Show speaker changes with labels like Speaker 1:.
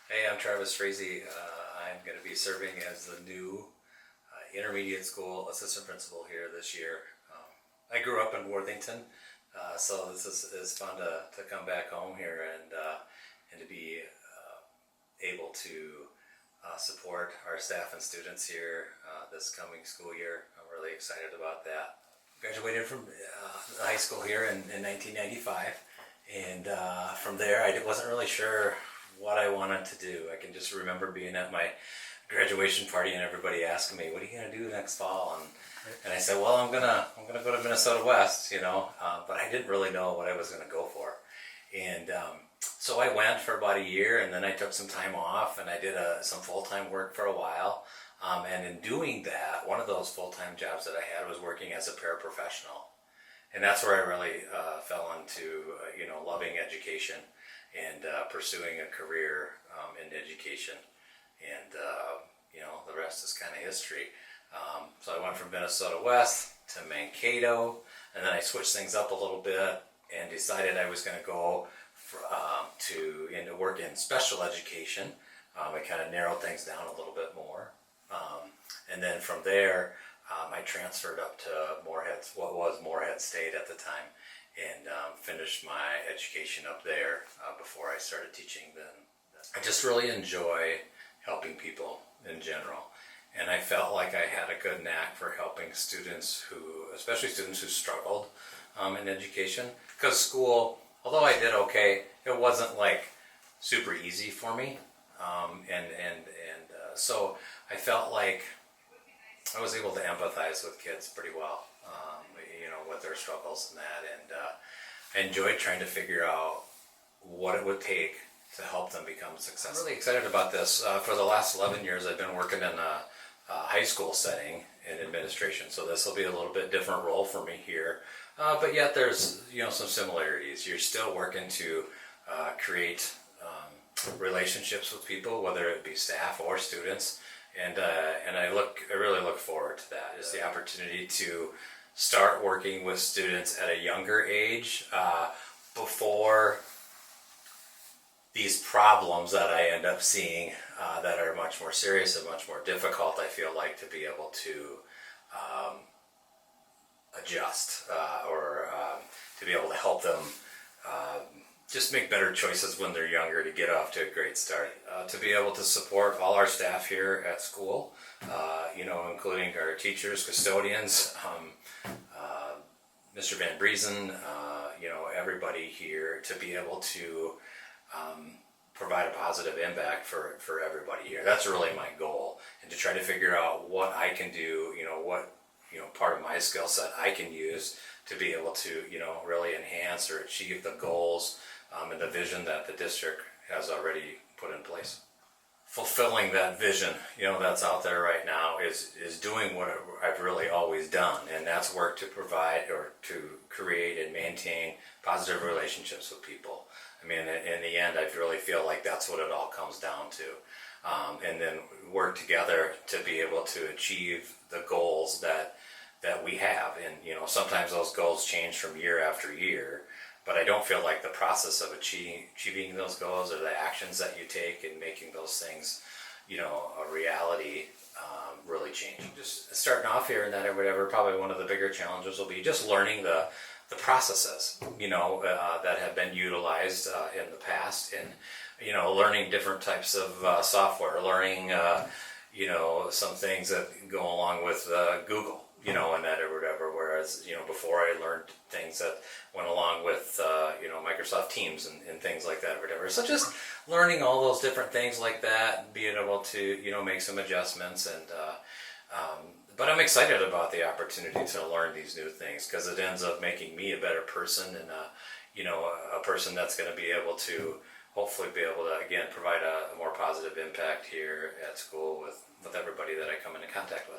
Speaker 1: Hey, I'm Travis Frazee. I'm going to be serving as the new intermediate school assistant principal here this year. I grew up in Worthington, so this is fun to come back home here and to be able to support our staff and students here this coming school year. I'm really excited about that. Graduated from high school here in 1995, and from there I wasn't really sure what I wanted to do. I can just remember being at my graduation party and everybody asking me, "What are you gonna do next fall?" And I said, "Well, I'm gonna go to Minnesota West, but I didn't really know what I was gonna go for, and so I went for about a year, and then I took some time off, and I did some full-time work for a while. And in doing that, one of those full-time jobs that I had was working as a paraprofessional, and that's where I really fell into loving education and pursuing a career in education, and the rest is kind of history. So I went from Minnesota West to Mankato, and then I switched things up a little bit and decided I was going to go into work in special education. I kind of narrowed things down a little bit more, and then from there I transferred up to what was Moorhead State at the time, and finished my education up there before I started teaching then. I just really enjoy helping people in general, and I felt like I had a good knack for helping students especially students who struggled in education, because school, although I did okay, it wasn't like super easy for me, so I felt like I was able to empathize with kids pretty well, with their struggles and that, and I enjoyed trying to figure out what it would take to help them become successful. I'm really excited about this. For the last 11 years, I've been working in a high school setting in administration, so this will be a little bit different role for me here. But yet there's some similarities. You're still working to create relationships with people, whether it be staff or students, and I really look forward to that. It's the opportunity to start working with students at a younger age, before these problems that I end up seeing that are much more serious and much more difficult. I feel like to be able to adjust or to be able to help them just make better choices when they're younger, to get off to a great start, to be able to support all our staff here at school, including our teachers, custodians, Mr. Van Briesen, everybody here, to be able to provide a positive impact for everybody here. That's really my goal, and to try to figure out what I can do, what part of my skill set I can use to be able to really enhance or achieve the goals and the vision that the district has already put in place. Fulfilling that vision, that's out there right now is doing what I've really always done, and that's work to provide or to create and maintain positive relationships with people. I mean, in the end, I really feel like that's what it all comes down to, and then work together to be able to achieve the goals that we have. And sometimes those goals change from year after year, but I don't feel like the process of achieving those goals or the actions that you take in making those things, a reality, really change. Just starting off here and that or whatever, probably one of the bigger challenges will be just learning the processes, that have been utilized in the past, and learning different types of software, learning some things that go along with Google, and that or whatever. Whereas before, I learned things that went along with Microsoft Teams and things like that or whatever. So just learning all those different things like that, being able to make some adjustments, and but I'm excited about the opportunity to learn these new things, because it ends up making me a better person, and a person that's going to be able to hopefully be able to again provide a more positive impact here at school with everybody that I come into contact with.